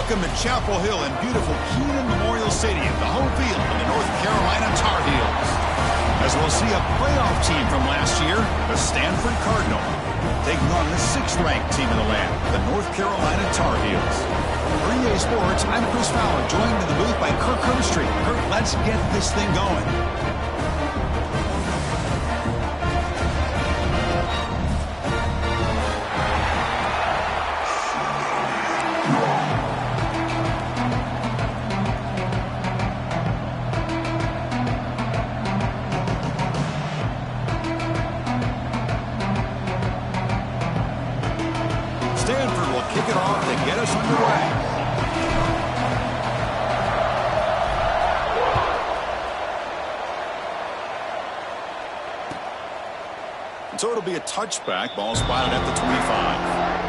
Welcome to Chapel Hill and beautiful Keenan Memorial Stadium, the home field of the North Carolina Tar Heels. As we'll see a playoff team from last year, the Stanford Cardinal, taking on the 6th-ranked team in the land, the North Carolina Tar Heels. For EA Sports, I'm Chris Fowler, joined in the booth by Kirk Herbstreit. Kirk, let's get this thing going. Stanford will kick it off to get us underway. So it'll be a touchback. Ball spotted at the 25.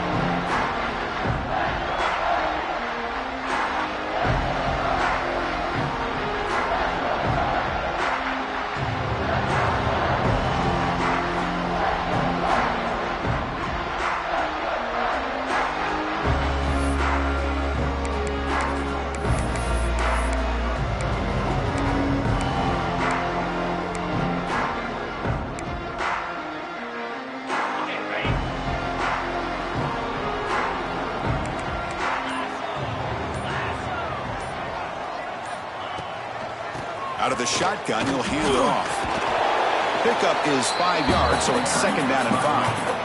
Out of the shotgun, he'll hand it off. Pickup is 5 yards, so it's 2nd down and 5.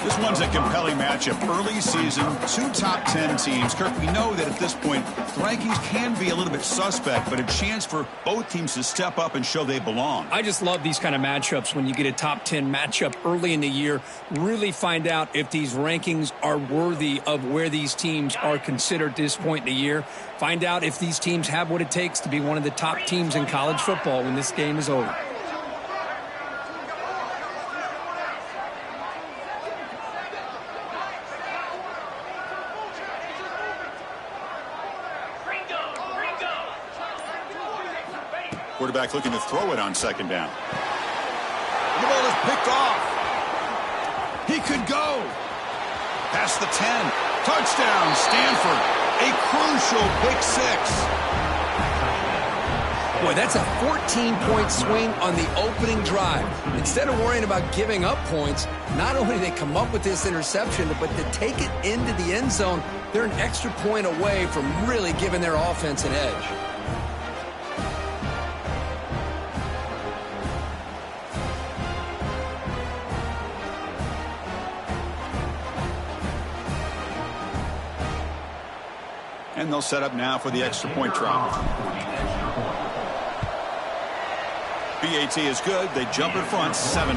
This one's a compelling matchup. Early season, 2 top 10 teams. Kirk, we know that at this point, the rankings can be a little bit suspect, but a chance for both teams to step up and show they belong. I just love these kind of matchups when you get a top 10 matchup early in the year. Really find out if these rankings are worthy of where these teams are considered at this point in the year. Find out if these teams have what it takes to be one of the top teams in college football when this game is over. Quarterback looking to throw it on 2nd down. The ball is picked off. He could go. Past the 10. Touchdown, Stanford. A crucial pick 6. Boy, that's a 14-point swing on the opening drive. Instead of worrying about giving up points, not only did they come up with this interception, but to take it into the end zone, they're an extra point away from really giving their offense an edge. And they'll set up now for the extra point try. BAT is good. They jump in front, 7-0.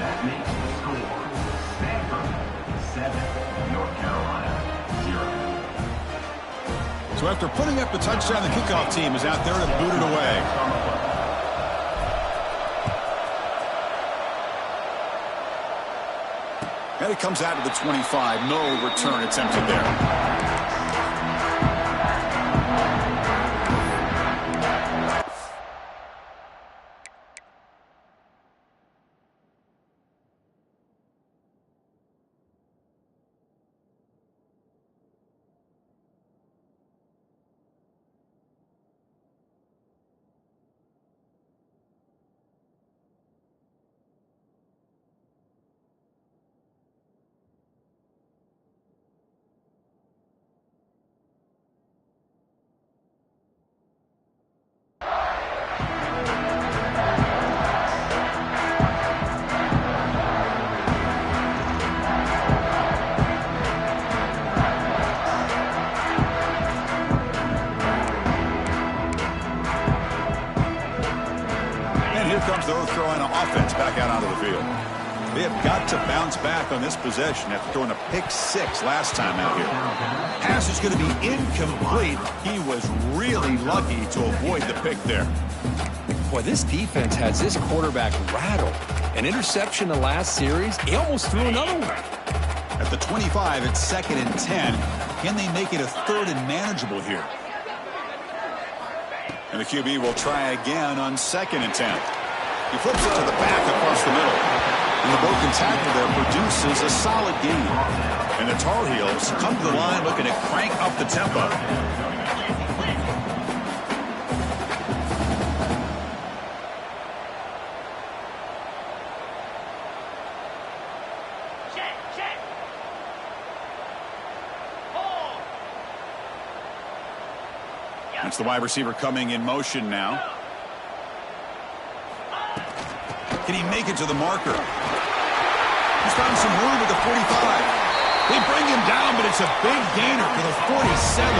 That makes the score Stanford 7, North Carolina 0. So after putting up the touchdown, the kickoff team is out there to boot it away. And it comes out to the 25. No return attempted there. Comes the North Carolina offense back out onto the field. They have got to bounce back on this possession after throwing a pick 6 last time out here. Pass is going to be incomplete. He was really lucky to avoid the pick there. Boy, this defense has this quarterback rattled. An interception the last series, he almost threw another one. At the 25, it's 2nd and 10. Can they make it a 3rd and manageable here? And the QB will try again on 2nd and 10. He flips it to the back across the middle. And the broken tackle there produces a solid gain. And the Tar Heels come to the line looking to crank up the tempo. That's the wide receiver coming in motion now. Can he make it to the marker? He's found some room at the 45. They bring him down, but it's a big gainer for the 47.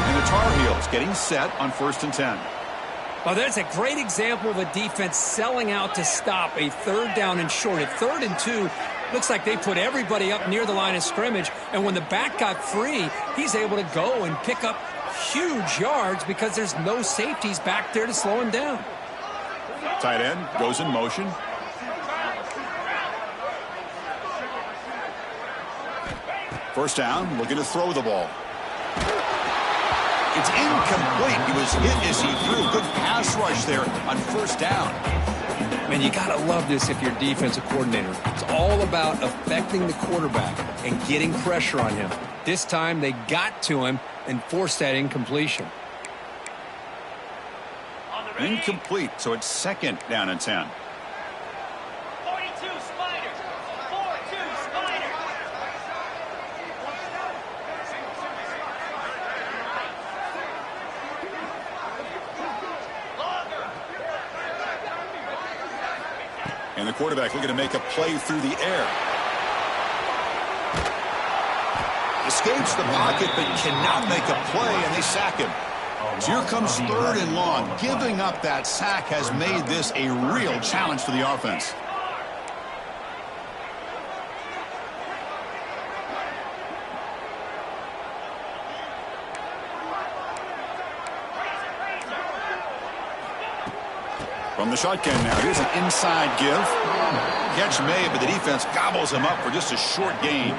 And the Tar Heels getting set on 1st and 10. Well, that's a great example of a defense selling out to stop a 3rd down and short. At 3rd and 2, looks like they put everybody up near the line of scrimmage. And when the back got free, he's able to go and pick up huge yards because there's no safeties back there to slow him down. Tight end goes in motion. First down, looking to throw the ball. It's incomplete. He was hit as he threw. Good pass rush there on 1st down. Man, you got to love this if you're a defensive coordinator. It's all about affecting the quarterback and getting pressure on him. This time they got to him and forced that incompletion. Incomplete, so it's 2nd down and 10. 42 Spiders. 42 Spiders. And the quarterback looking to make a play through the air. Escapes the pocket, but cannot make a play, and they sack him. So here comes 3rd and long. Giving up that sack has made this a real challenge for the offense. From the shotgun now, here's an inside give. Catch made, but the defense gobbles him up for just a short gain.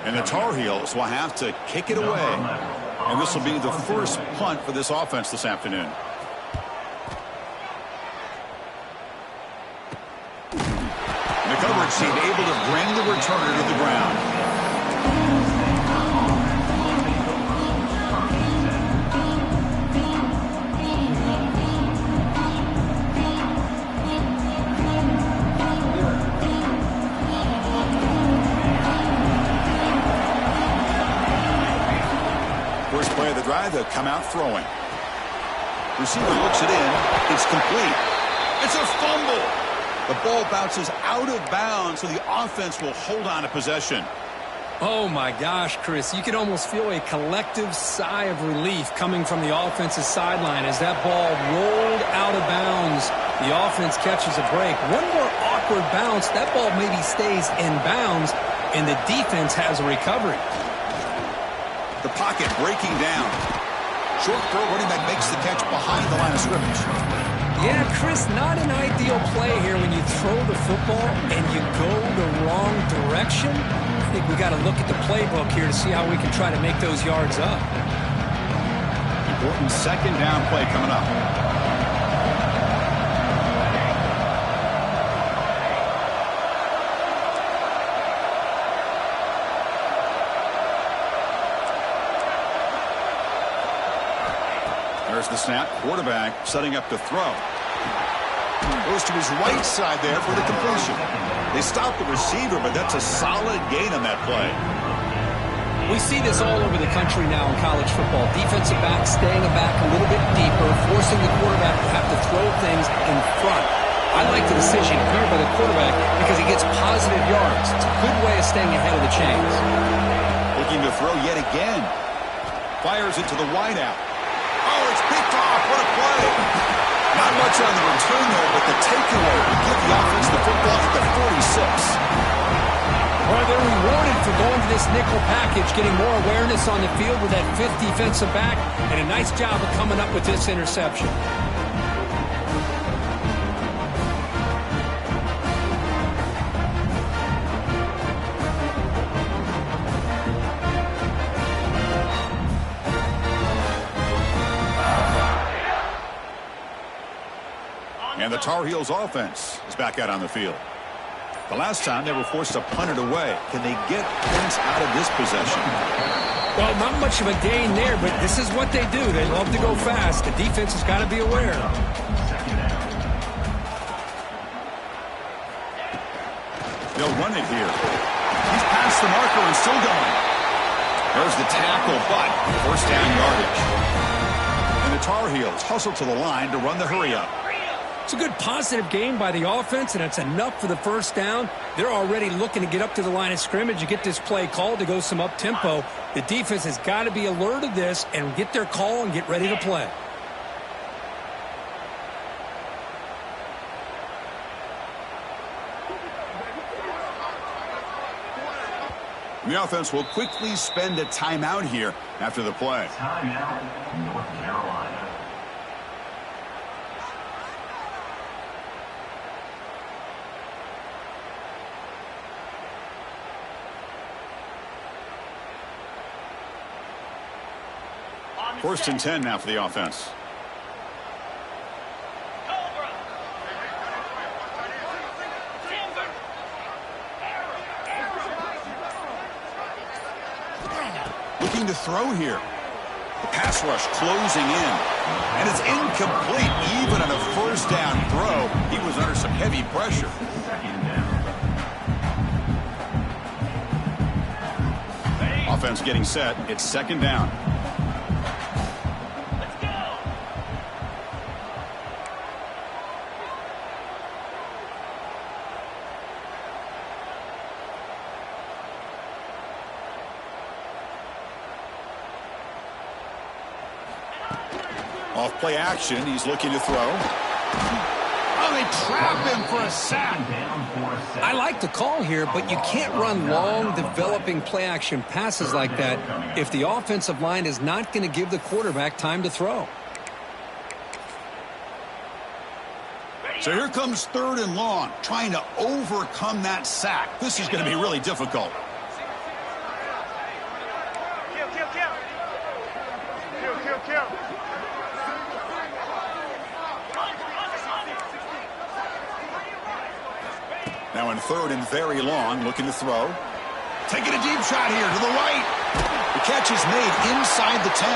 And the Tar Heels will have to kick it away. And this will be the first punt for this offense this afternoon. And the coverage team able to bring the returner to the ground. First play of the drive, they'll come out throwing. Receiver looks it in. It's complete. It's a fumble. The ball bounces out of bounds, so the offense will hold on to possession. Oh, my gosh, Chris. You could almost feel a collective sigh of relief coming from the offensive sideline as that ball rolled out of bounds. The offense catches a break. One more awkward bounce. That ball maybe stays in bounds, and the defense has a recovery. The pocket breaking down. Short throw, running back makes the catch behind the line of scrimmage. Yeah, Chris, not an ideal play here when you throw the football and you go the wrong direction. I think we got to look at the playbook here to see how we can try to make those yards up. Important 2nd down play coming up. There's the snap. Quarterback setting up to throw. Goes to his right side there for the completion. They stop the receiver, but that's a solid gain on that play. We see this all over the country now in college football. Defensive backs staying back a little bit deeper, forcing the quarterback to have to throw things in front. I like the decision here by the quarterback because he gets positive yards. It's a good way of staying ahead of the chains. Looking to throw yet again. Fires it to the wideout. Oh, it's picked off. What a play. Not much on the return there, but the takeaway will give the offense the football at the 46. Well, they're rewarded for going to this nickel package, getting more awareness on the field with that 5th defensive back, and a nice job of coming up with this interception. And the Tar Heels offense is back out on the field. The last time they were forced to punt it away. Can they get points out of this possession? Well, not much of a gain there, but this is what they do. They love to go fast. The defense has got to be aware. They'll run it here. He's past the marker and still going. There's the tackle, but first down yardage. And the Tar Heels hustle to the line to run the hurry up. It's a good positive game by the offense, and it's enough for the first down. They're already looking to get up to the line of scrimmage and get this play called to go some up-tempo. The defense has got to be alert of this and get their call and get ready to play. The offense will quickly spend a timeout here after the play. Timeout, North Carolina. First and 10 now for the offense. Looking to throw here. The pass rush closing in. And it's incomplete. Even on a first down throw, he was under some heavy pressure. Offense getting set. It's second down. Off play action, he's looking to throw. Oh, they trap him for a sack. I like the call here, but you can't run long, developing play action passes like that if the offensive line is not going to give the quarterback time to throw. So here comes third and long, trying to overcome that sack. This is going to be really difficult. Kill. Now in third and very long, looking to throw. Taking a deep shot here to the right. The catch is made inside the 10.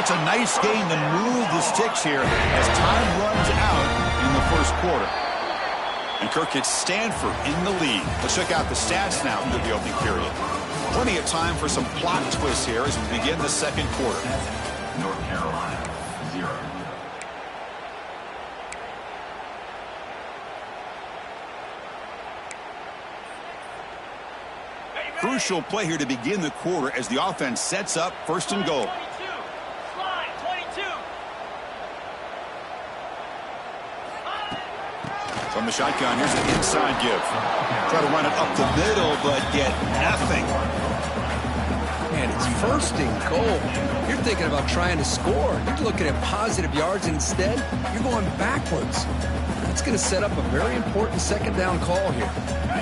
That's a nice gain to move the sticks here as time runs out in the first quarter. And Kirk gets Stanford in the lead. Let's check out the stats now through the opening period. Plenty of time for some plot twists here as we begin the second quarter. North Carolina, 0. Crucial play here to begin the quarter as the offense sets up first and goal. 22. Slide, 22. From the shotgun, here's an inside give. Try to run it up the middle, but get nothing. Man, it's first and goal. You're thinking about trying to score. You're looking at positive yards, and instead, you're going backwards. That's going to set up a very important second down call here.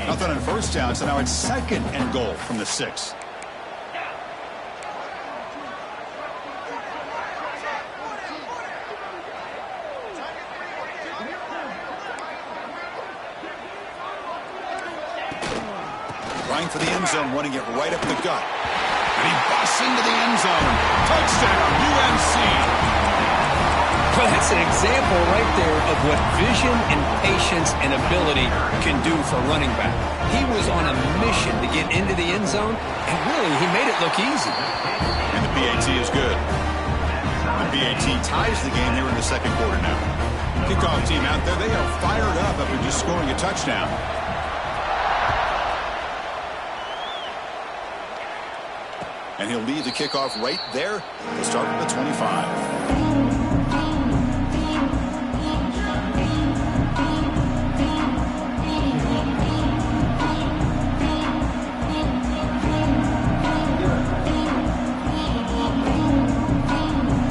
Nothing on first down, so now it's second and goal from the 6. Trying for the end zone, running it right up the gut. And he busts into the end zone. Touchdown, UMC. Well, that's an example right there of what vision and patience and ability can do for a running back. He was on a mission to get into the end zone, and really, he made it look easy. And the PAT is good. The PAT ties the game here in the second quarter now. Kickoff team out there, they are fired up after just scoring a touchdown. And he'll lead the kickoff right there to start at the 25.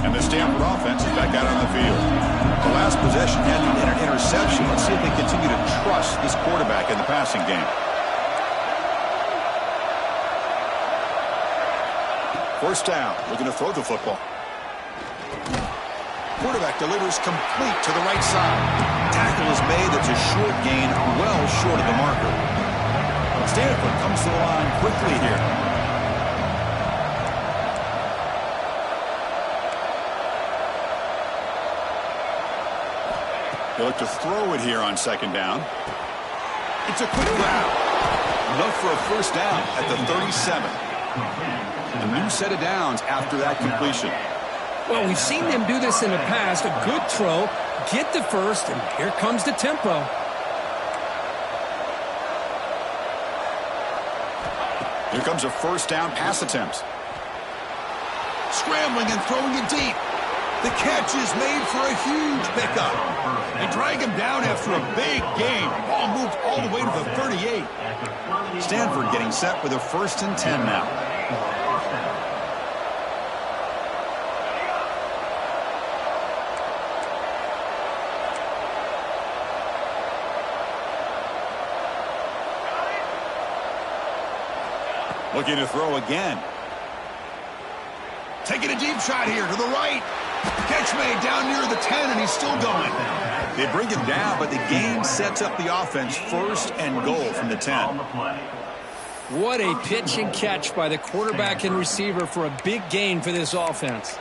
And the Stanford offense is back out on the field. The last possession ended in an interception. Let's see if they continue to trust this quarterback in the passing game. First down, looking to throw the football. Quarterback delivers complete to the right side. Tackle is made. That's a short gain, well short of the marker. Stanford comes to the line quickly here. They look to throw it here on second down. It's a quick grab. Enough for a first down at the 37. A new set of downs after that completion. Well, we've seen them do this in the past. A good throw, get the first, and here comes the tempo. Here comes a first down pass attempt. Scrambling and throwing it deep. The catch is made for a huge pickup. They drag him down after a big game. Ball moved all the way to the 38. Stanford getting set with a 1st and 10 now. Looking to throw again. Taking a deep shot here to the right. Catch made down near the 10, and he's still going. They bring him down, but the game sets up the offense 1st and goal from the 10. What a pitch and catch by the quarterback and receiver for a big gain for this offense.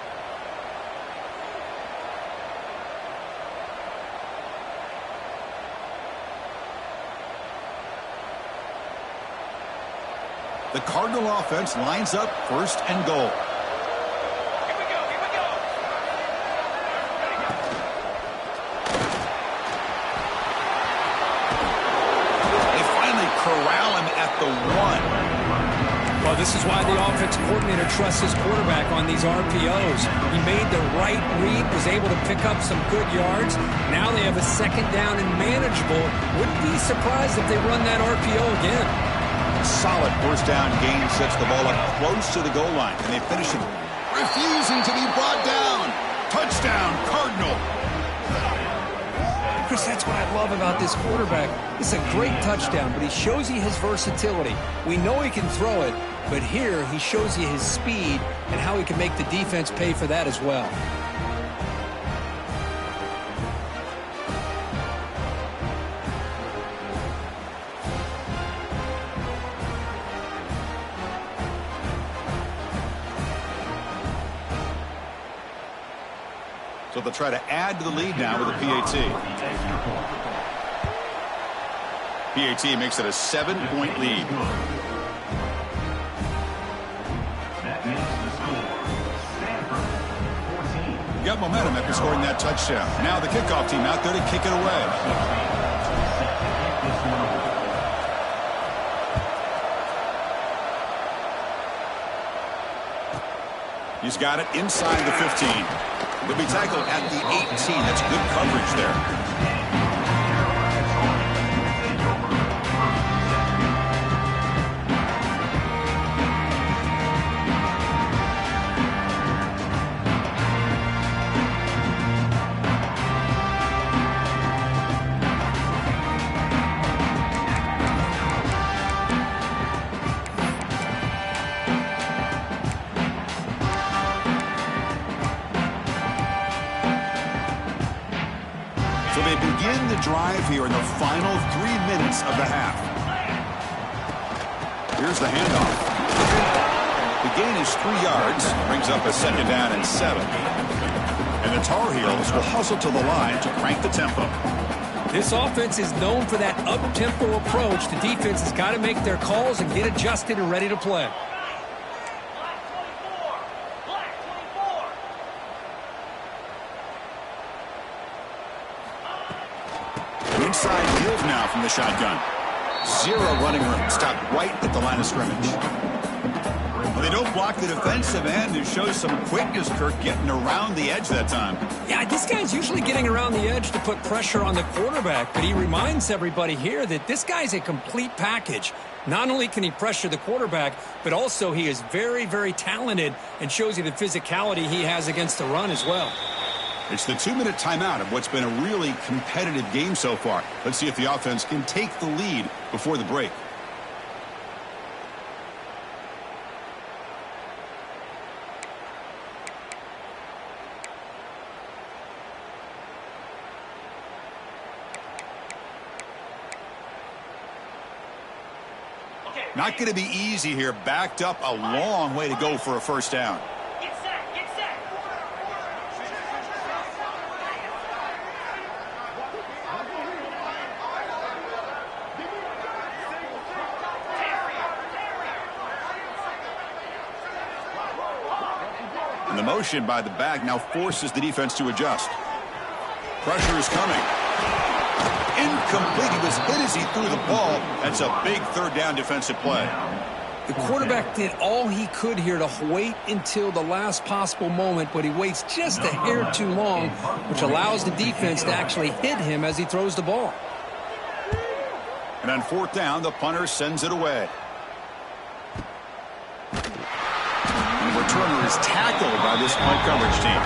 The Cardinal offense lines up 1st and goal. Corral him at the 1. Well, this is why the offense coordinator trusts his quarterback on these RPOs. He made the right read, was able to pick up some good yards. Now they have a 2nd down and manageable. Wouldn't be surprised if they run that RPO again. Solid 1st down gain sets the ball up close to the goal line, and they finish it. Refusing to be brought down. Touchdown, Cardinal. Chris, that's what I love about this quarterback. It's a great touchdown, but he shows you his versatility. We know he can throw it, but here he shows you his speed and how he can make the defense pay for that as well. So they'll try to add to the lead now with a PAT. PAT makes it a 7-point lead. Got momentum after scoring that touchdown. Now the kickoff team out there to kick it away. He's got it inside the 15. He'll be tackled at the 18. That's good coverage there. So they begin the drive here in the final 3 minutes of the half. Here's the handoff. The gain is 3 yards, brings up a 2nd down and 7. And the Tar Heels will hustle to the line to crank the tempo. This offense is known for that up-tempo approach. The defense has got to make their calls and get adjusted and ready to play. Inside deals now from the shotgun. 0 running room. Stopped right at the line of scrimmage. Well, they don't block the defensive end. It shows some quickness, Kirk, getting around the edge that time. Yeah, this guy's usually getting around the edge to put pressure on the quarterback, but he reminds everybody here that this guy's a complete package. Not only can he pressure the quarterback, but also he is very, very talented and shows you the physicality he has against the run as well. It's the 2-minute timeout of what's been a really competitive game so far. Let's see if the offense can take the lead before the break. Not going to be easy here. Backed up a long way to go for a first down. Get set, get set. And the motion by the back now forces the defense to adjust. Pressure is coming. Incomplete. He was hit as he threw the ball. That's a big third down defensive play. The quarterback did all he could here to wait until the last possible moment, but he waits just a hair too long, which allows the defense to actually hit him as he throws the ball. And on fourth down, the punter sends it away. And the returner is tackled by this punt coverage team.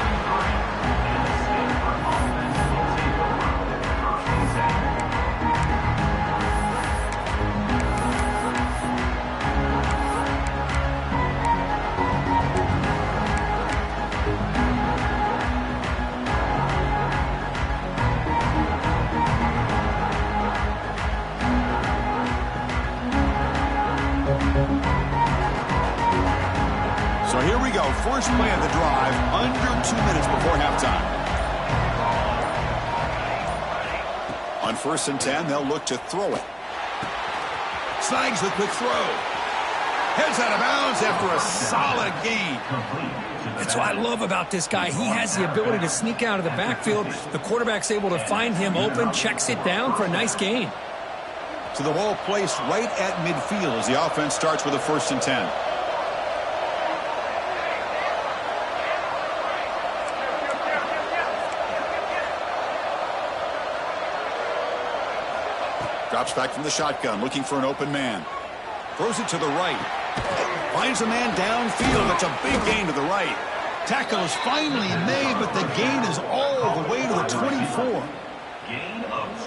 So here we go, first play of the drive, under 2 minutes before halftime. On 1st and 10, they'll look to throw it. Snags the quick throw. Heads out of bounds after a solid gain. That's what I love about this guy. He has the ability to sneak out of the backfield. The quarterback's able to find him open, checks it down for a nice gain. So the ball placed right at midfield as the offense starts with a 1st and 10. Drops back from the shotgun, looking for an open man. Throws it to the right. Finds a man downfield. That's a big gain to the right. Tackle is finally made, but the gain is all the way to the 24.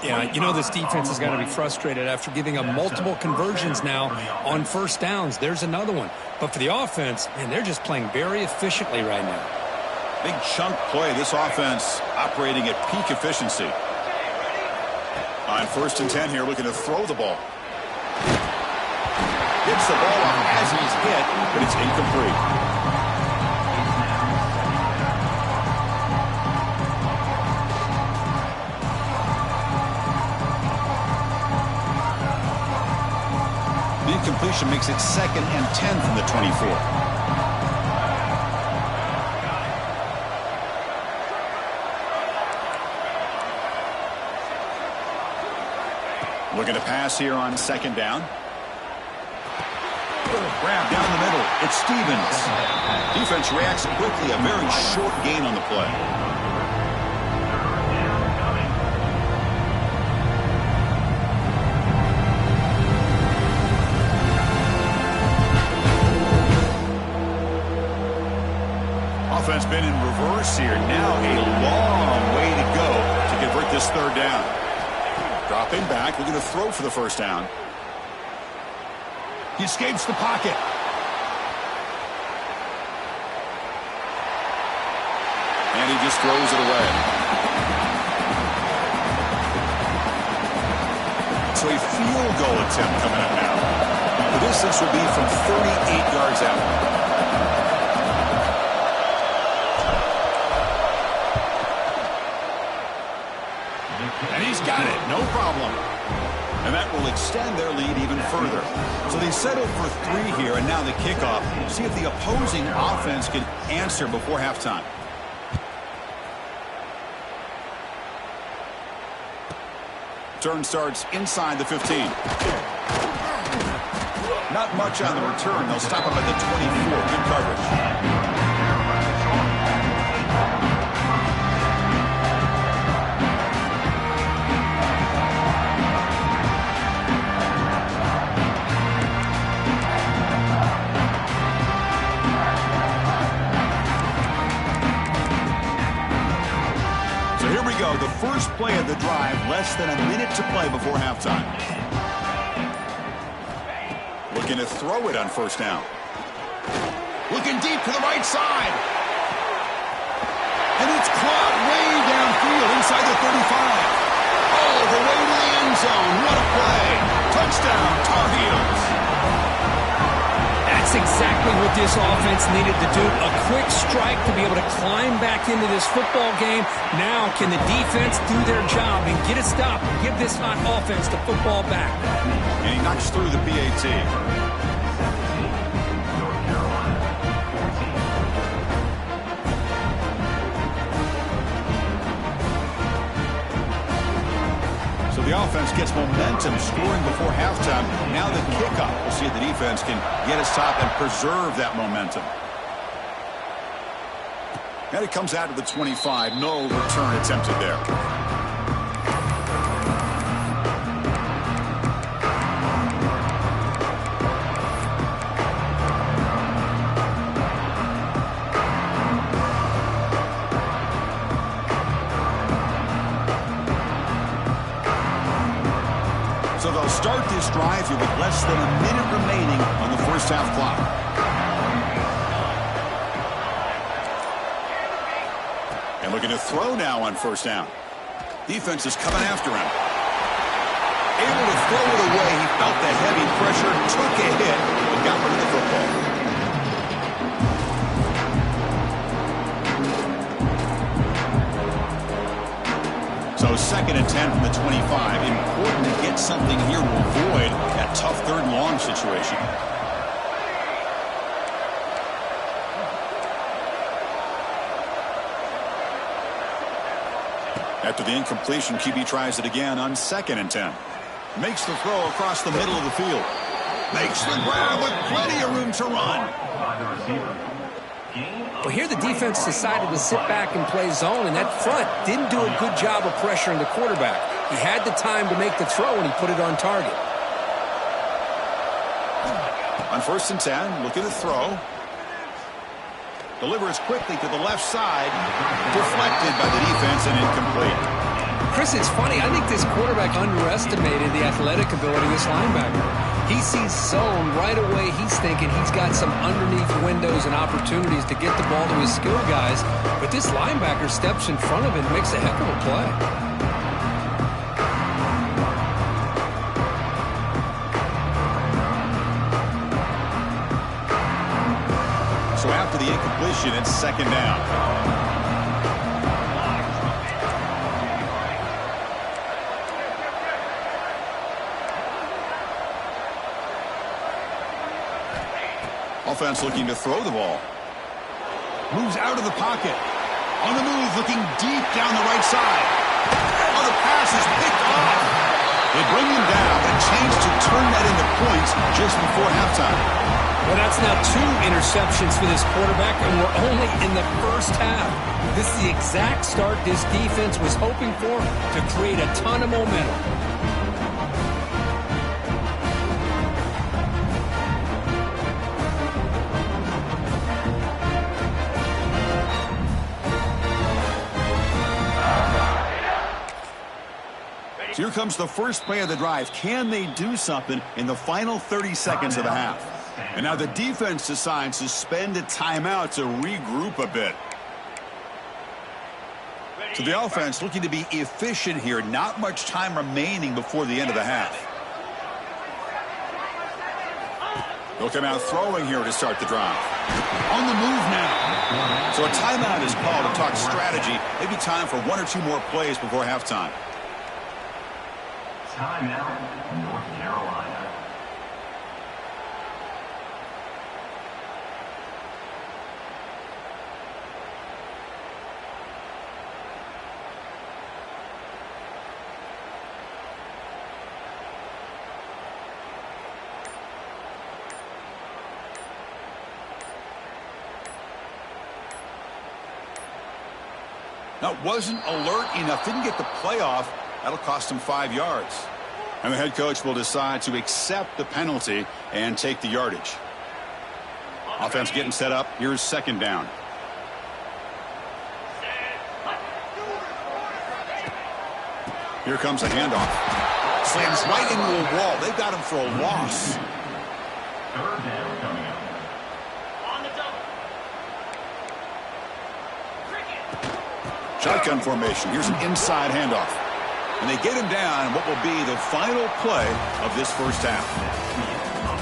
Yeah, you know this defense has got to be frustrated after giving up multiple conversions now on first downs. There's another one. But for the offense, man, they're just playing very efficiently right now. Big chunk play. This offense operating at peak efficiency. On 1st and 10 here, looking to throw the ball. Hits the ball off as he's hit, but it's incomplete. The incompletion makes it 2nd and 10 from the 24. Looking to pass here on 2nd down. Grab down the middle. It's Stevens. Defense reacts quickly. A very short gain on the play. Offense been in reverse here. Now a long way to go to convert this 3rd down. Dropping back, looking to throw for the 1st down. He escapes the pocket. And he just throws it away. So a field goal attempt coming up now. The distance will be from 38 yards out. And he's got it, no problem. And that will extend their lead even further. So they settled for 3 here, and now the kickoff. See if the opposing offense can answer before halftime. Turn starts inside the 15. Not much on the return. They'll stop him at the 24. Good coverage. The first play of the drive, less than a minute to play before halftime. Looking to throw it on 1st down. Looking deep to the right side. And it's caught way downfield inside the 35. All the way to the end zone. What a play. Touchdown, Tar Heels. That's exactly what this offense needed to do. A quick strike to be able to climb back into this football game. Now can the defense do their job and get a stop and give this hot offense the football back? And he knocks through the PAT. North Carolina, 14. So the offense gets momentum, scoring before halftime. Now the kickoff. We'll see if the defense can get a stop and preserve that momentum. And it comes out to the 25. No return attempted there. So they'll start this drive here with less than a minute remaining on the first half clock. And looking to throw now on first down. Defense is coming after him. Able to throw it away. He felt the heavy pressure, took a hit, and got rid of the football. So 2nd and 10 from the 25. Important to get something here to avoid that tough 3rd and long situation. After the incompletion, QB tries it again on 2nd and 10. Makes the throw across the middle of the field. Makes the grab with plenty of room to run. By the receiver. Well, here the defense decided to sit back and play zone, and that front didn't do a good job of pressuring the quarterback. He had the time to make the throw, and he put it on target. On 1st and 10, looking to throw. Delivers quickly to the left side. Deflected by the defense and incomplete. Chris, it's funny. I think this quarterback underestimated the athletic ability of this linebacker. He sees zone right away. He's thinking he's got some underneath windows and opportunities to get the ball to his skill guys. But this linebacker steps in front of him and makes a heck of a play. So after the incompletion, it's 2nd down. Offense looking to throw the ball. Moves out of the pocket. On the move, looking deep down the right side. Oh, the pass is picked off. They bring him down, a chance to turn that into points just before halftime. Well, that's now 2 interceptions for this quarterback, and we're only in the first half. This is the exact start this defense was hoping for to create a ton of momentum. So here comes the first play of the drive. Can they do something in the final 30 seconds of the half? And now the defense decides to spend a timeout to regroup a bit. So the offense looking to be efficient here. Not much time remaining before the end of the half. They'll come out throwing here to start the drive. On the move now. So a timeout is called to talk strategy. Maybe time for 1 or 2 more plays before halftime. Timeout, North Carolina. Now, wasn't alert enough. Didn't get the playoff. That'll cost him 5 yards. And the head coach will decide to accept the penalty and take the yardage. Offense getting set up. Here's 2nd down. Here comes a handoff. Slams right into a wall. They've got him for a loss. 3rd down coming up. On the double. Shotgun formation. Here's an inside handoff. And they get him down in what will be the final play of this first half.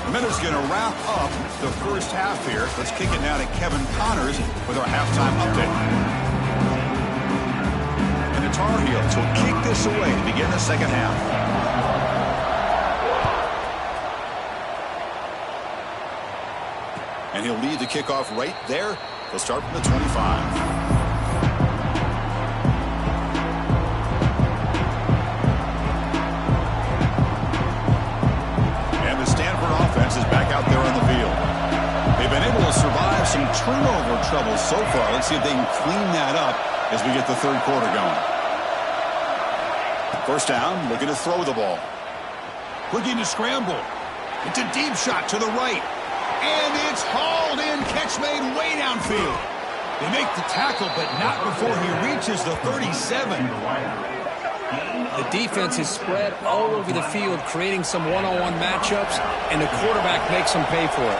A minute's going to wrap up the first half here. Let's kick it now to Kevin Connors with our halftime update. And the Tar Heels will kick this away to begin the second half. And he'll lead the kickoff right there. They'll start from the 25. Offense is back out there on the field. They've been able to survive some turnover trouble so far. Let's see if they can clean that up as we get the third quarter going. First down, looking to throw the ball. Looking to scramble. It's a deep shot to the right. And it's hauled in. Catch made way downfield. They make the tackle, but not before he reaches the 37. The defense is spread all over the field, creating some one-on-one matchups, and the quarterback makes them pay for it.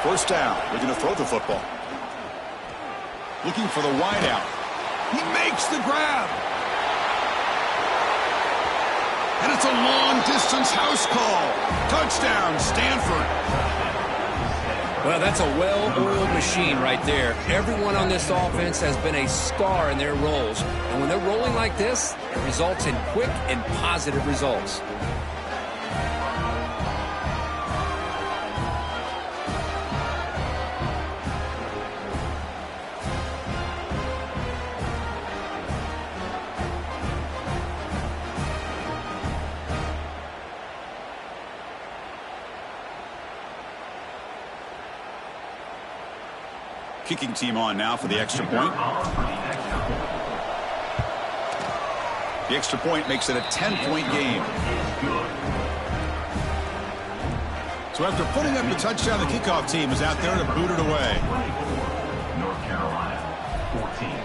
First down. They're going to throw the football. Looking for the wideout. He makes the grab. And it's a long-distance house call. Touchdown, Stanford. Well, that's a well-oiled machine right there. Everyone on this offense has been a star in their roles. And when they're rolling like this, it results in quick and positive results. Kicking team on now for the extra point. The extra point makes it a 10-point game. So after putting up the touchdown, the kickoff team is out there to boot it away. North Carolina, 14.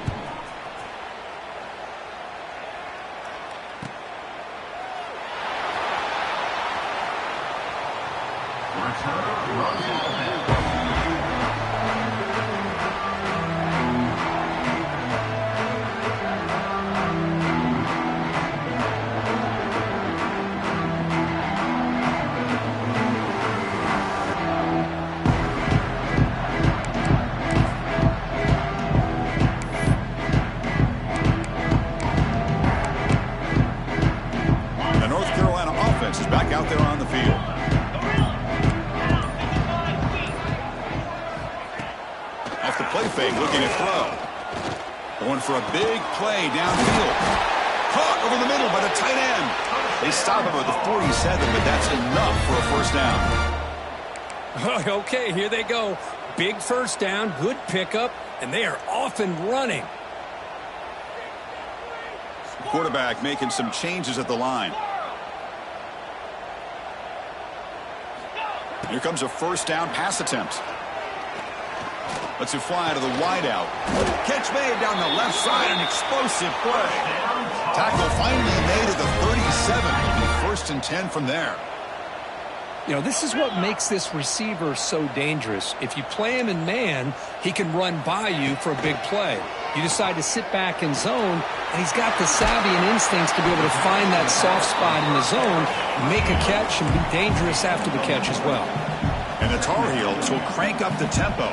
For a big play downfield. Caught over the middle by the tight end. They stop him at the 47, but that's enough for a first down. Okay, here they go. Big first down, good pickup, and they are off and running. The quarterback making some changes at the line. Here comes a first down pass attempt. Lets it fly to the wideout. Catch made down the left side, an explosive play. Tackle finally made at the 37. It'll be first and 10 from there. You know, this is what makes this receiver so dangerous. If you play him in man, he can run by you for a big play. You decide to sit back in zone, and he's got the savvy and instincts to be able to find that soft spot in the zone, make a catch, and be dangerous after the catch as well. And the Tar Heels will crank up the tempo.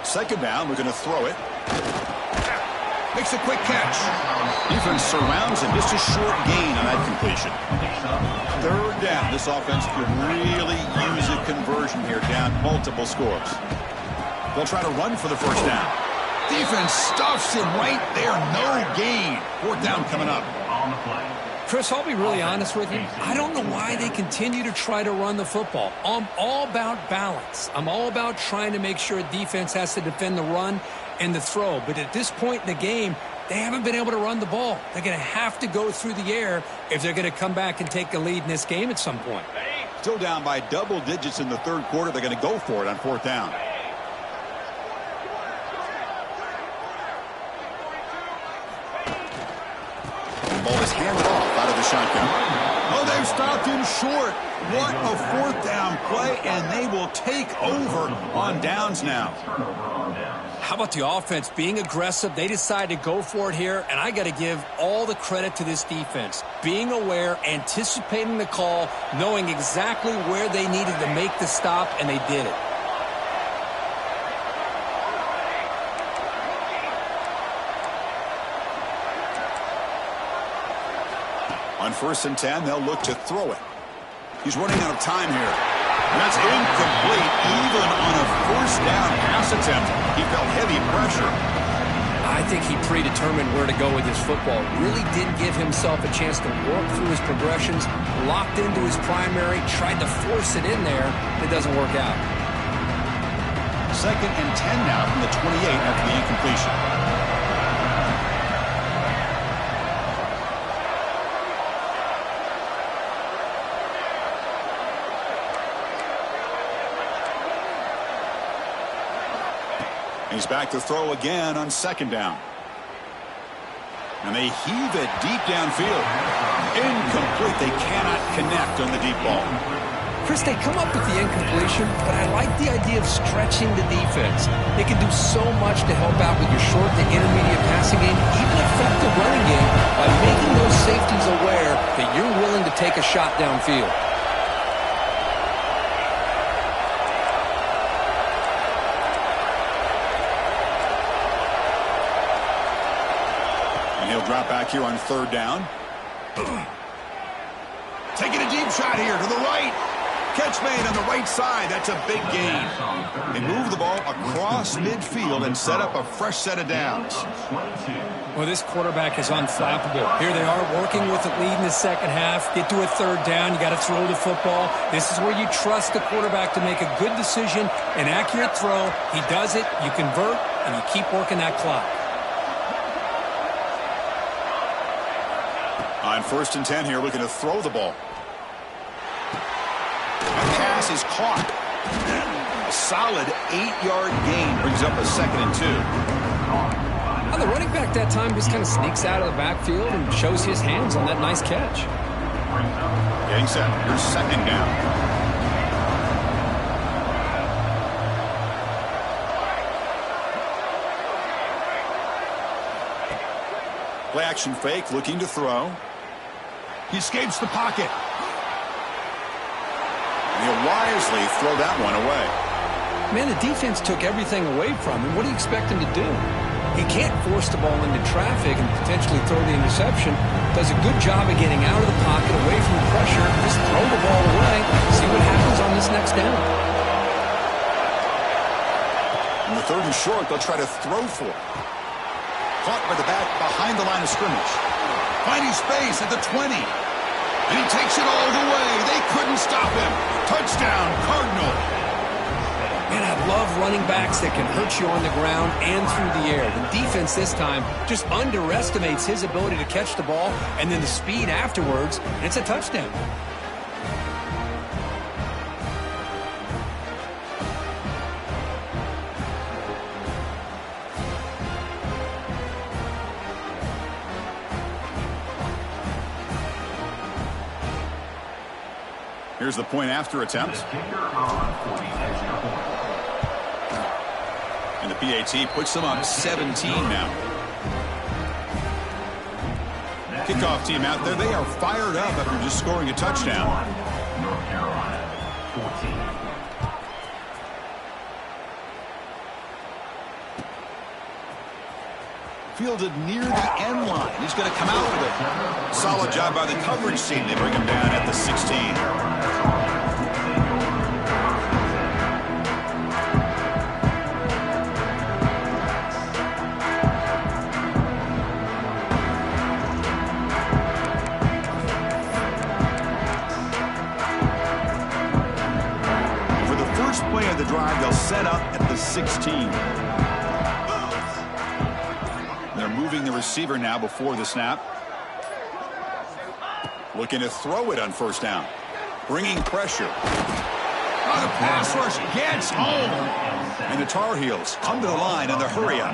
Second down, we're going to throw it. Makes a quick catch. Defense surrounds him. Just a short gain on that completion. Third down. This offense could really use a conversion here, down multiple scores. They'll try to run for the first down. Defense stuffs him right there. No gain. Fourth down coming up. On the play. Chris, I'll be really honest with you. I don't know why they continue to try to run the football. I'm all about balance. I'm all about trying to make sure defense has to defend the run and the throw. But at this point in the game, they haven't been able to run the ball. They're going to have to go through the air if they're going to come back and take a lead in this game at some point. Still down by double digits in the third quarter. They're going to go for it on fourth down. stopped him short. What a fourth down play, and they will take over on downs now. How about the offense being aggressive? They decide to go for it here, and I got to give all the credit to this defense. Being aware, anticipating the call, knowing exactly where they needed to make the stop, and they did it. On 1st and 10, they'll look to throw it. He's running out of time here. That's incomplete, even on a 1st down pass attempt. He felt heavy pressure. I think he predetermined where to go with his football. Really didn't give himself a chance to work through his progressions. Locked into his primary, tried to force it in there. It doesn't work out. 2nd and 10 now from the 28 after the incompletion. He's back to throw again on 2nd down. And they heave it deep downfield. Incomplete. They cannot connect on the deep ball. Chris, they come up with the incompletion, but I like the idea of stretching the defense. It can do so much to help out with your short to intermediate passing game, even affect the running game by making those safeties aware that you're willing to take a shot downfield. He'll drop back here on 3rd down. Taking a deep shot here to the right. Catch made on the right side. That's a big gain. They move the ball across midfield and set up a fresh set of downs. Well, this quarterback is unflappable. Here they are working with the lead in the 2nd half. Get to a 3rd down. You got to throw the football. This is where you trust the quarterback to make a good decision, an accurate throw. He does it. You convert, and you keep working that clock. On 1st and 10 here, looking to throw the ball. The pass is caught. A solid 8-yard gain brings up a 2nd and 2. Well, the running back that time just kind of sneaks out of the backfield and shows his hands on that nice catch. Getting set. Here's 2nd down. Play action fake, looking to throw. He escapes the pocket. And he'll wisely throw that one away. Man, the defense took everything away from him. What do you expect him to do? He can't force the ball into traffic and potentially throw the interception. Does a good job of getting out of the pocket, away from the pressure. Just throw the ball away. See what happens on this next down. On the 3rd and short, they'll try to throw for it. Caught by the back behind the line of scrimmage. Finding space at the 20. And he takes it all the way. They couldn't stop him. Touchdown, Cardinal. Man, I love running backs that can hurt you on the ground and through the air. The defense this time just underestimates his ability to catch the ball and then the speed afterwards, and it's a touchdown. Here's the point after attempt. And the PAT puts them up 17 now. Kickoff team out there. They are fired up after just scoring a touchdown. North Carolina, 14. Fielded near the end line. He's going to come out with it. Solid job by the coverage team. They bring him down at the 16. For the first play of the drive, they'll set up at the 16. They're moving the receiver now before the snap. Looking to throw it on 1st down. Bringing pressure. Oh, the pass rush gets home. And the Tar Heels come to the line in the hurry-up.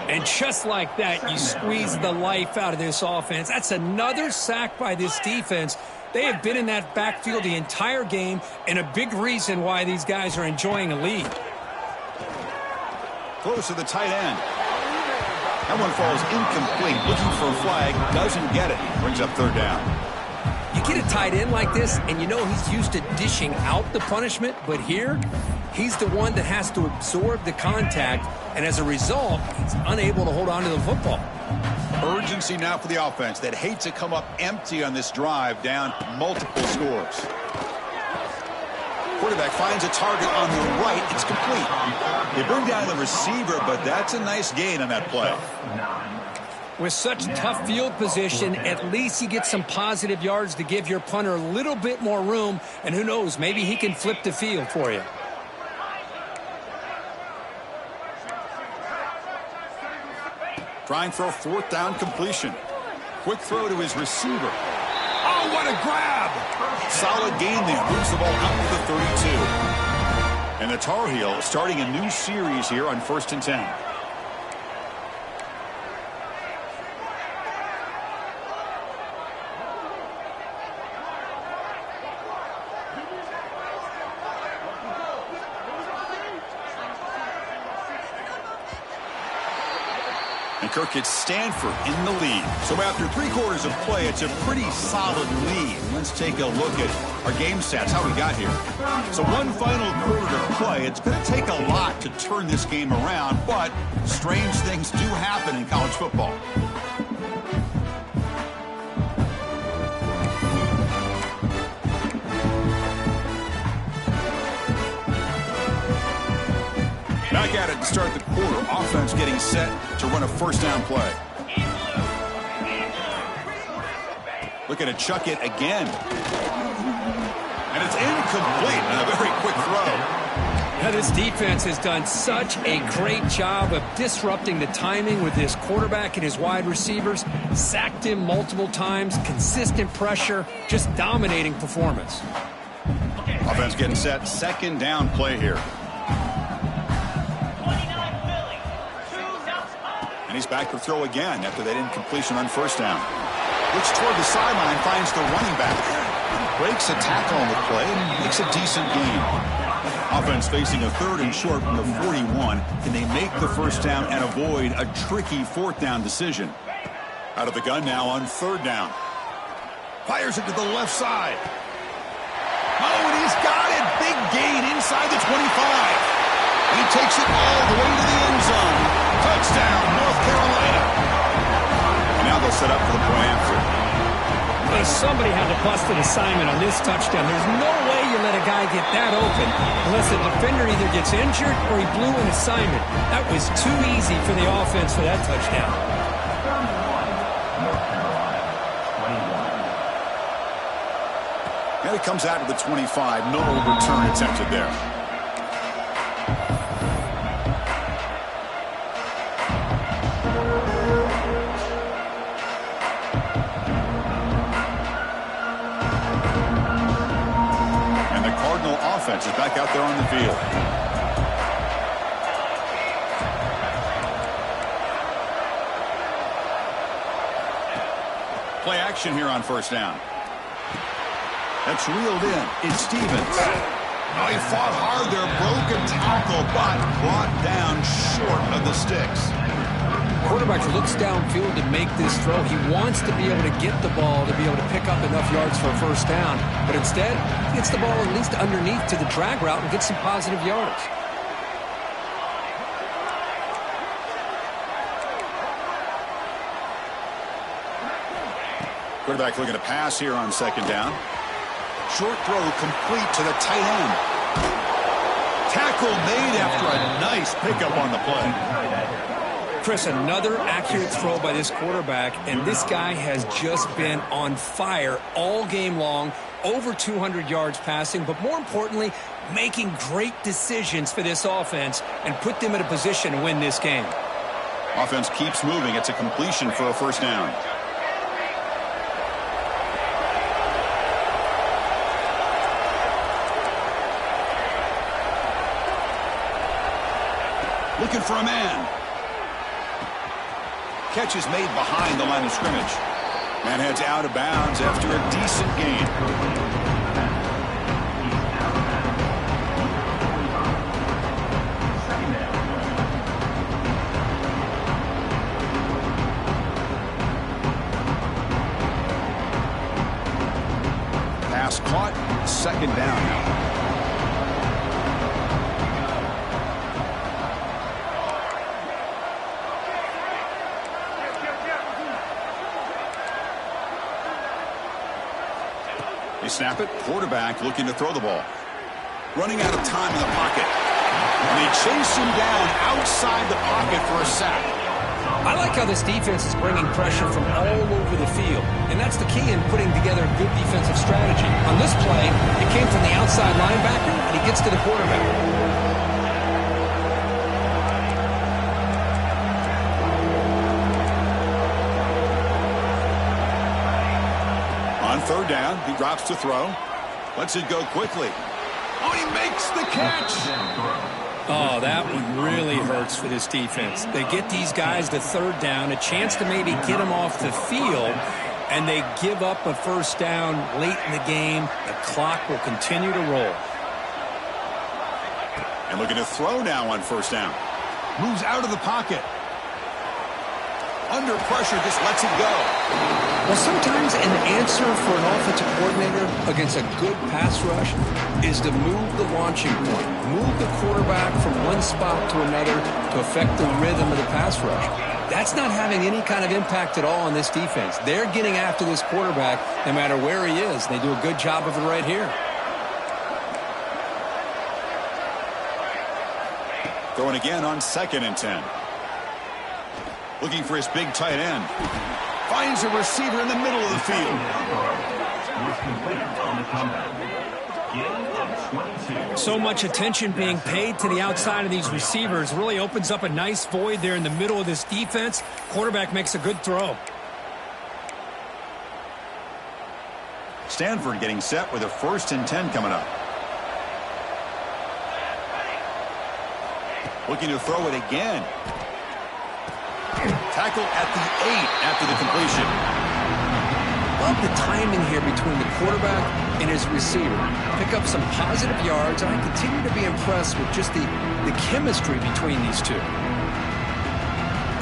And just like that, you squeeze the life out of this offense. That's another sack by this defense. They have been in that backfield the entire game, and a big reason why these guys are enjoying a lead. Close to the tight end. That one falls incomplete. Looking for a flag. Doesn't get it. Brings up third down. You get a tight end like this, and you know he's used to dishing out the punishment, but here, he's the one that has to absorb the contact, and as a result, he's unable to hold on to the football. Urgency now for the offense that hates to come up empty on this drive, down multiple scores. Quarterback finds a target on the right. It's complete. They bring down the receiver, but that's a nice gain on that play. With such tough field position, at least you get some positive yards to give your punter a little bit more room, and who knows, maybe he can flip the field for you. Trying for a fourth down completion. Quick throw to his receiver. Oh, what a grab! Solid gain there. Moves the ball out to the 32. And the Tar Heels starting a new series here on 1st and 10. And Kirk gets Stanford in the lead. So after 3 quarters of play, it's a pretty solid lead. Let's take a look at our game stats, how we got here. So one final quarter to play. It's going to take a lot to turn this game around, but strange things do happen in college football. Back at it to start the quarter. Offense getting set to run a first down play. Looking to chuck it again. And it's incomplete and a very quick throw. Yeah, this defense has done such a great job of disrupting the timing with this quarterback and his wide receivers. Sacked him multiple times, consistent pressure, just dominating performance. Offense getting set, second down play here. And he's back to throw again after that incompletion on first down. Looks toward the sideline, finds the running back. Breaks a tackle on the play and makes a decent gain. Offense facing a 3rd and short from the 41. Can they make the first down and avoid a tricky 4th down decision? Out of the gun now on 3rd down. Fires it to the left side. Oh, and he's got it. Big gain inside the 25. And he takes it all the way to the end zone. Touchdown, North Carolina. And now they'll set up for the point after. Well, somebody had to bust an assignment on this touchdown. There's no way you let a guy get that open unless the defender either gets injured or he blew an assignment. That was too easy for the offense for that touchdown. And it comes out to the 25. No return attempted there. Offense is back out there on the field. Play action here on first down. That's reeled in. It's Stevens. Oh, he fought hard there. Broken tackle, but brought down short of the sticks. Quarterback looks downfield to make this throw. He wants to be able to get the ball to be able to pick up enough yards for a first down. But instead, he gets the ball at least underneath to the drag route and gets some positive yards. Quarterback looking to pass here on second down. Short throw complete to the tight end. Tackle made after a nice pickup on the play. Chris, another accurate throw by this quarterback, and this guy has just been on fire all game long, over 200 yards passing, but more importantly, making great decisions for this offense and put them in a position to win this game. Offense keeps moving. It's a completion for a first down. Looking for a man. Catch is made behind the line of scrimmage. And heads out of bounds after a decent gain. Pass caught. Second down now. They snap it. Quarterback looking to throw the ball. Running out of time in the pocket. And they chase him down outside the pocket for a sack. I like how this defense is bringing pressure from all over the field. And that's the key in putting together good defensive strategy. On this play, it came from the outside linebacker, and he gets to the quarterback. On third down, he drops to throw. Lets it go quickly. Oh, he makes the catch. Oh, that one really hurts for this defense. They get these guys to third down, a chance to maybe get them off the field, and they give up a first down late in the game. The clock will continue to roll. And looking to throw now on first down. Moves out of the pocket. Under pressure, just lets it go. Well, sometimes an answer for an offensive coordinator against a good pass rush is to move the launching point, move the quarterback from one spot to another to affect the rhythm of the pass rush. That's not having any kind of impact at all on this defense. They're getting after this quarterback no matter where he is. They do a good job of it right here. Throwing again on 2nd and 10. Looking for his big tight end. Finds a receiver in the middle of the field. So much attention being paid to the outside of these receivers really opens up a nice void there in the middle of this defense. Quarterback makes a good throw. Stanford getting set with a 1st and 10 coming up. Looking to throw it again. Tackle at the 8 after the completion. Love the timing here between the quarterback and his receiver. Pick up some positive yards, and I continue to be impressed with just the chemistry between these two.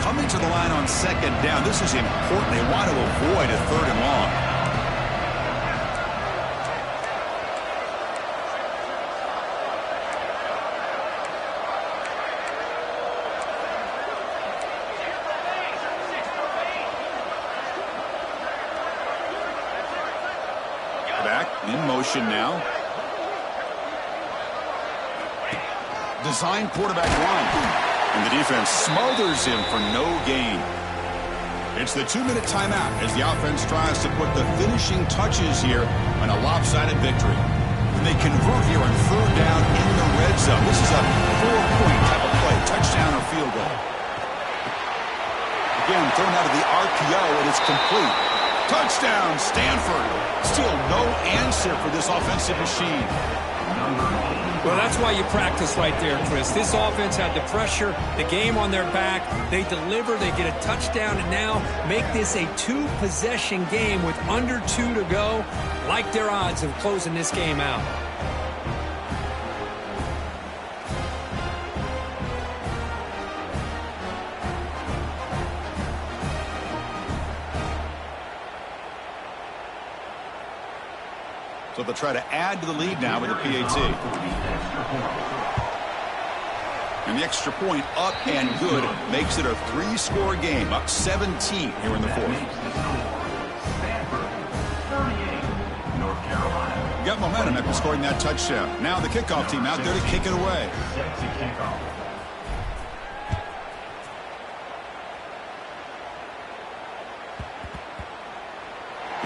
Coming to the line on 2nd down. This is important. They want to avoid a 3rd and long. In motion now. Design quarterback run. And the defense smothers him for no gain. It's the 2-minute timeout as the offense tries to put the finishing touches here on a lopsided victory. And they convert here on 3rd down in the red zone. This is a 4-point type of play. Touchdown or field goal. Again, thrown out of the RPO, and it's complete. Touchdown, Stanford. Still no answer for this offensive machine. Well, that's why you practice right there, Chris. This offense had the pressure, the game on their back. They deliver, they get a touchdown, and now make this a 2-possession game with under 2 to go. Like their odds of closing this game out. So they'll try to add to the lead now with a PAT. And the extra point up and good makes it a 3-score game, up 17 here in the 4th. Got momentum after scoring that touchdown. Now the kickoff team out there to kick it away.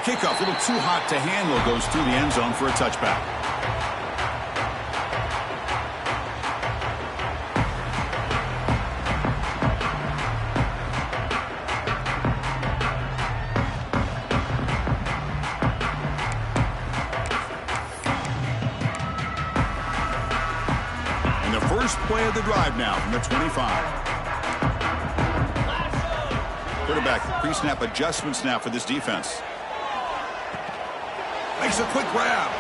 Kickoff, a little too hot to handle, goes through the end zone for a touchback. And the first play of the drive now from the 25. Quarterback pre-snap adjustments now for this defense. Makes a quick grab.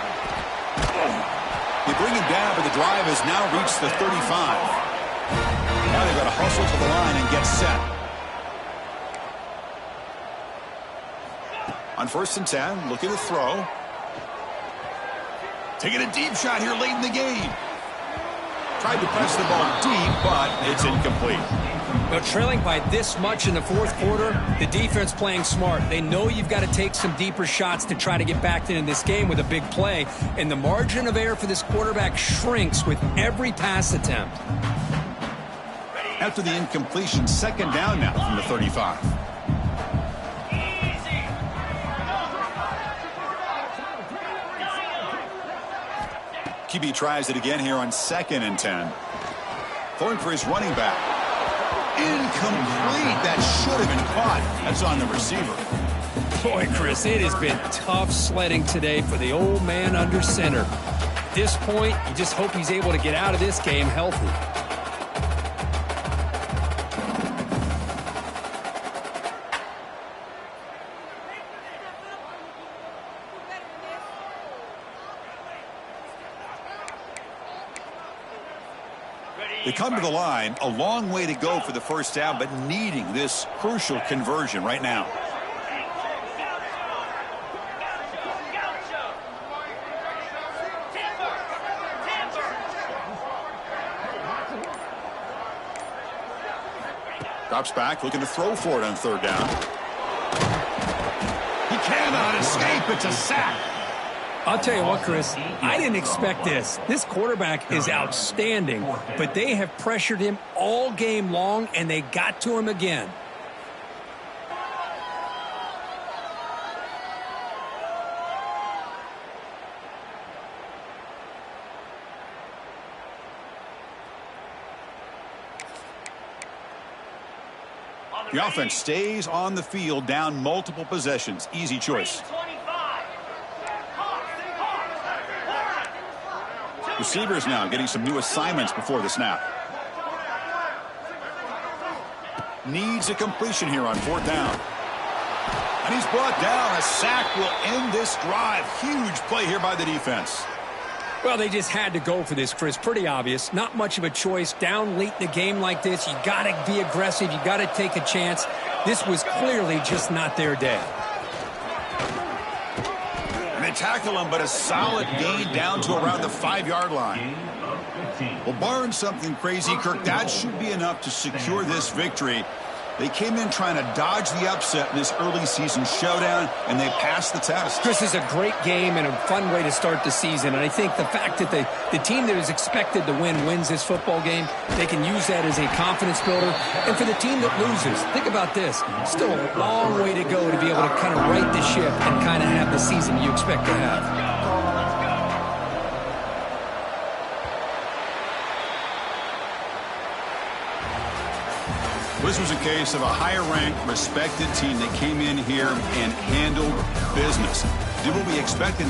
They bring him down, but the drive has now reached the 35. Now they've got to hustle to the line and get set. On 1st and 10, looking to throw. Taking a deep shot here late in the game. Tried to press the ball deep, but it's incomplete. Well, trailing by this much in the 4th quarter, the defense playing smart. They know you've got to take some deeper shots to try to get back into this game with a big play. And the margin of error for this quarterback shrinks with every pass attempt. After the incompletion, 2nd down now from the 35. QB tries it again here on 2nd and 10. Throwing for his running back. Incomplete. That should have been caught. That's on the receiver. Boy, Chris, it has been tough sledding today for the old man under center. At this point, you just hope he's able to get out of this game healthy. They come to the line, a long way to go for the first down, but needing this crucial conversion right now. Drops back, looking to throw for it on 3rd down. He cannot escape. It's a sack. I'll tell you what, Chris, I didn't expect this. This quarterback is outstanding, but they have pressured him all game long, and they got to him again. The offense stays on the field, down multiple possessions. Easy choice. Receivers now getting some new assignments before the snap. Needs a completion here on 4th down. And he's brought down. A sack will end this drive. Huge play here by the defense. Well, they just had to go for this, Chris. Pretty obvious. Not much of a choice. Down late in the game like this, you got to be aggressive. You got to take a chance. This was clearly just not their day. And they tackle him, but a solid gain down to around the 5-yard line. Well, barring something crazy, Kirk, that should be enough to secure this victory. They came in trying to dodge the upset in this early season showdown, and they passed the test. Chris, is a great game and a fun way to start the season. And I think the fact that the team that is expected to win wins this football game, they can use that as a confidence builder. And for the team that loses, think about this. Still a long way to go to be able to kind of right the ship and kind of have the season you expect to have. This was a case of a higher-ranked, respected team that came in here and handled business. Did what we expected